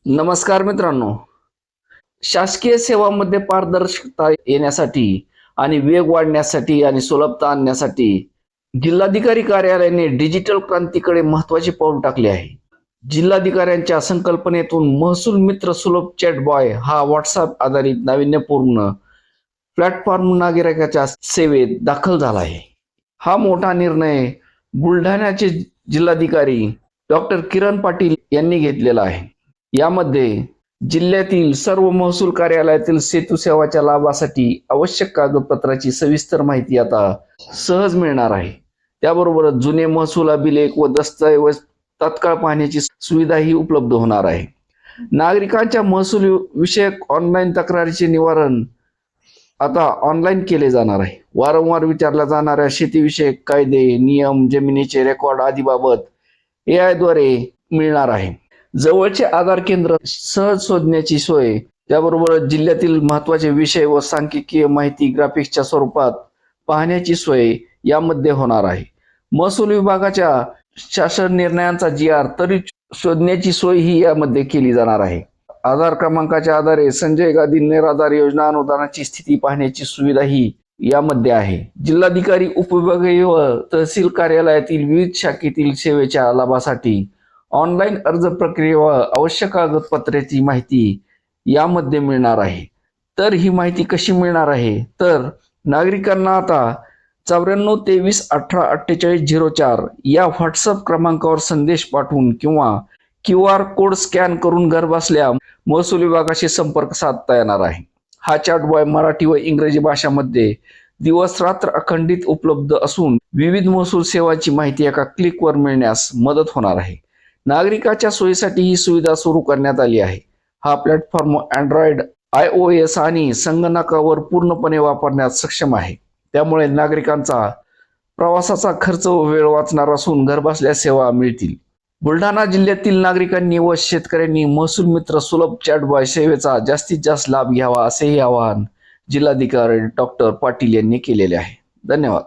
नमस्कार मित्रांनो. शासकीय सेवांमध्ये पारदर्शकता येण्यासाठी आणि वेग वाढण्यासाठी आणि सुलभता आणण्यासाठी जिल्हाधिकारी कार्यालयाने डिजिटल क्रांतीकडे महत्त्वाचे पाऊल टाकले आहे. जिल्हाधिकाऱ्यांच्या संकल्पनेतून महसूल मित्र सुलभ चॅट बॉय हा व्हॉट्सअप आधारित नाविन्यपूर्ण प्लॅटफॉर्म नागरिकाच्या सेवेत दाखल झाला आहे. हा मोठा निर्णय बुलढाण्याचे जिल्हाधिकारी डॉक्टर किरण पाटील यांनी घेतलेला आहे. यामध्ये जिल्ह्यातील सर्व महसूल कार्यालयातील सेतू सेवाच्या लाभासाठी आवश्यक कागदपत्राची सविस्तर माहिती आता सहज मिळणार आहे. त्याबरोबरच जुने महसूल अभिलेख व दस्तऐवज तात्काळ पाहण्याची सुविधाही उपलब्ध होणार आहे. नागरिकांच्या महसूल विषयक ऑनलाईन तक्रारीचे निवारण आता ऑनलाईन केले जाणार आहे. वारंवार विचारल्या जाणाऱ्या शेतीविषयक कायदे, नियम, जमिनीचे रेकॉर्ड आदीबाबत AI द्वारे मिळणार आहे. जवळचे आधार केंद्र सहज शोधण्याची सोय, त्याबरोबर जिल्ह्यातील महत्त्वाचे विषय व सांख्यिकीय माहिती ग्राफिक्सच्या स्वरूपात पाहण्याची सोय यामध्ये होणार आहे. महसूल विभागाच्या शासन निर्णयांचा GR त्वरित शोधण्याची सोय ही यामध्ये केली जाणार आहे. आधार क्रमांकाच्या आधारे संजय गांधी निराधार योजना अनुदानाची स्थिती पाहण्याची सुविधाही यामध्ये आहे. जिल्हाधिकारी उपविभागीय व तहसील कार्यालयातील विविध शाखेतील सेवेच्या लाभासाठी ऑनलाईन अर्ज प्रक्रिया व आवश्यक कागदपत्राची माहिती यामध्ये मिळणार आहे. तर ही माहिती कशी मिळणार आहे, तर नागरिकांना आता 9423184804 या व्हॉट्सअप क्रमांकावर संदेश पाठवून किंवा QR कोड स्कॅन करून घरबसल्या महसूल विभागाशी संपर्क साधता येणार आहे. हा चॅट बॉय मराठी व इंग्रजी भाषांमध्ये दिवस रात्र अखंडित उपलब्ध असून विविध महसूल सेवांची माहिती एका क्लिकवर मिळण्यास मदत होणार आहे. नागरिकाच्या सोयीसाठी ही सुविधा सुरू करण्यात आली आहे. हा प्लॅटफॉर्म Android, iOS आणि संगणकावर पूर्णपणे वापरण्यास सक्षम आहे. त्यामुळे नागरिकांचा प्रवासाचा खर्च व वेळ वाचणार असून घरबसल्या सेवा मिळतील. बुलढाणा जिल्ह्यातील नागरिकांनी व शेतकऱ्यांनी महसूल मित्र सुलभ चॅट बॉय सेवेचा जास्तीत जास्त लाभ घ्यावा असेही आवाहन जिल्हाधिकारी डॉक्टर पाटील यांनी केलेले आहे. धन्यवाद.